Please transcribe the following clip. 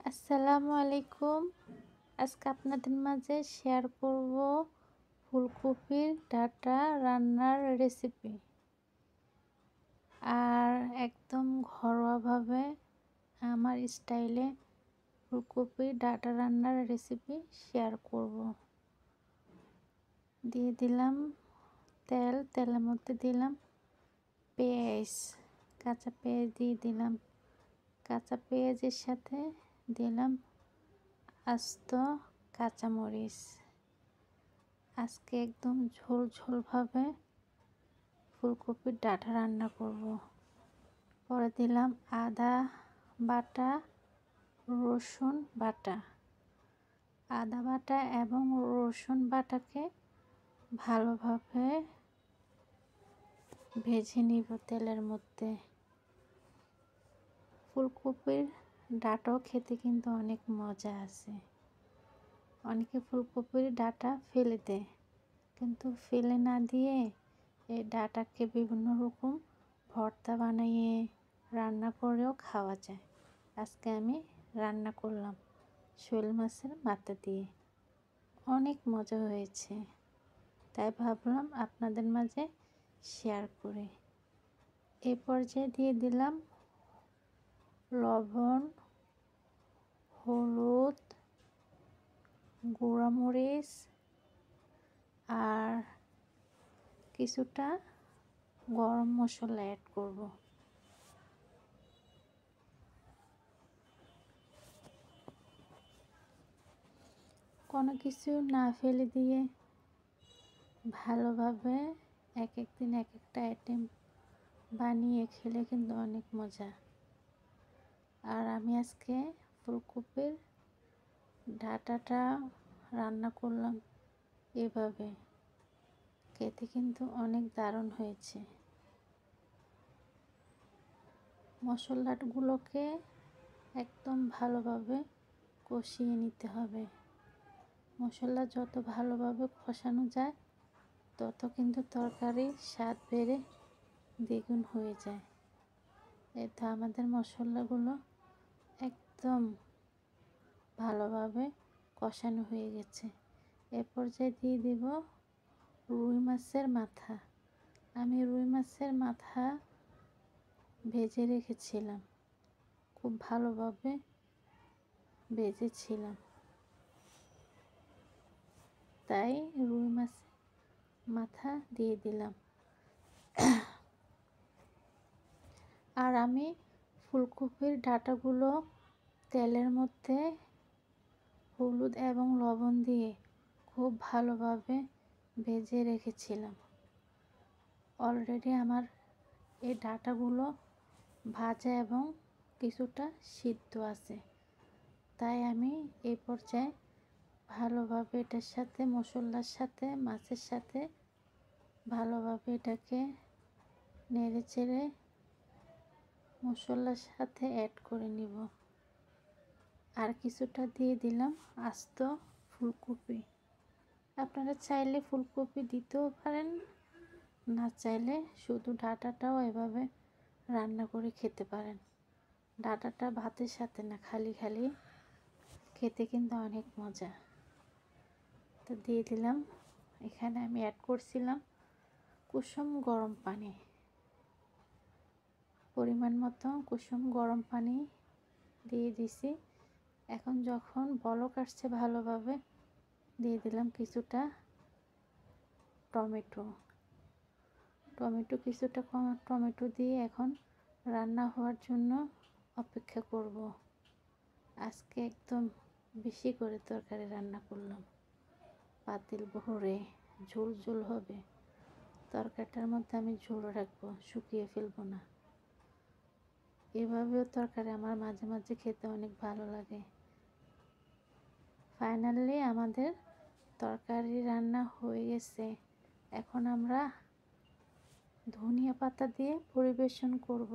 আসসালামু আলাইকুম। আজকে আপনাদের মাঝে শেয়ার করব ফুলকপির ডাঁটা রান্নার রেসিপি। আর একদম ঘরোয়াভাবে আমার স্টাইলে ফুলকপির ডাঁটা রান্নার রেসিপি শেয়ার করব। দিয়ে দিলাম তেলের মধ্যে দিলাম পেঁয়াজ, কাঁচা পেঁয়াজ দিয়ে দিলাম। কাঁচা পেঁয়াজের সাথে দিলাম আস্ত কাঁচামরিচ। আজকে একদম ঝোল ঝোলভাবে ফুলকপির ডাঁটা রান্না করব। পরে দিলাম আদা বাটা, রসুন বাটা। আদা বাটা এবং রসুন বাটাকে ভালোভাবে ভেজে নিব তেলের মধ্যে। ফুলকপির ডাঁটাও খেতে কিন্তু অনেক মজা আছে। অনেকে ফুলকপির ডাঁটা ফেলে দেয়, কিন্তু ফেলে না দিয়ে এই ডাঁটাকে বিভিন্ন রকম ভর্তা বানিয়ে রান্না করেও খাওয়া যায়। আজকে আমি রান্না করলাম শোল মাছের মাথা দিয়ে, অনেক মজা হয়েছে, তাই ভাবলাম আপনাদের মাঝে শেয়ার করি। এ পর্যায়ে দিয়ে দিলাম লবণ, হলুদ, গুঁড়ামরিচ আর কিছুটা গরম মশলা অ্যাড করব। কোনো কিছু না ফেলে দিয়ে ভালোভাবে এক দিন এক একটা আইটেম বানিয়ে খেলে কিন্তু অনেক মজা। আর আমি আজকে ফুলকপির ডাঁটাটা রান্না করলাম এভাবে, খেতে কিন্তু অনেক দারুণ হয়েছে। মশলাগুলোকে একদম ভালোভাবে কষিয়ে নিতে হবে। মশলা যত ভালোভাবে কষানো যায় তত কিন্তু তরকারির স্বাদ বেড়ে দ্বিগুণ হয়ে যায়। এই তো আমাদের মশলাগুলো একদম ভালোভাবে কষানো হয়ে গেছে। এ পর্যায়ে দিয়ে দিব রুই মাছের মাথা। আমি রুই মাছের মাথা ভেজে রেখেছিলাম, খুব ভালোভাবে ভেজেছিলাম, তাই রুই মাছের মাথা দিয়ে দিলাম। আর আমি ফুলকপির ডাঁটাগুলো তেলের মধ্যে হলুদ এবং লবণ দিয়ে খুব ভালোভাবে ভেজে রেখেছিলাম। অলরেডি আমার এই ডাঁটাগুলো ভাজা এবং কিছুটা সিদ্ধ আছে, তাই আমি এই পর্যায়ে ভালোভাবে এটার সাথে মশলার সাথে মাছের সাথে ভালোভাবে এটাকে নেড়ে চেড়ে মশলার সাথে অ্যাড করে নিব। আর কিছুটা দিয়ে দিলাম আস্ত ফুলকপি। আপনারা চাইলে ফুলকপি দিতেও পারেন, না চাইলে শুধু ডাঁটাটাও এভাবে রান্না করে খেতে পারেন। ডাঁটাটা ভাতের সাথে না, খালি খালি খেতে কিন্তু অনেক মজা। তো দিয়ে দিলাম, এখানে আমি অ্যাড করছিলাম কুসুম গরম পানি, পরিমাণ মতো কুসুম গরম পানি দিয়ে দিছি। এখন যখন বলক আসছে ভালোভাবে, দিয়ে দিলাম কিছুটা টমেটো দিয়ে এখন রান্না হওয়ার জন্য অপেক্ষা করব। আজকে একদম বেশি করে তরকারি রান্না করলাম, পাতিল ভরে ঝোল ঝোল হবে। তরকারিটার মধ্যে আমি ঝোল রাখবো, শুকিয়ে ফেলবো না। এভাবেও তরকারি আমার মাঝে মাঝে খেতে অনেক ভালো লাগে। ফাইনালি আমাদের তরকারি রান্না হয়ে গেছে। এখন আমরা ধনিয়া পাতা দিয়ে পরিবেশন করব।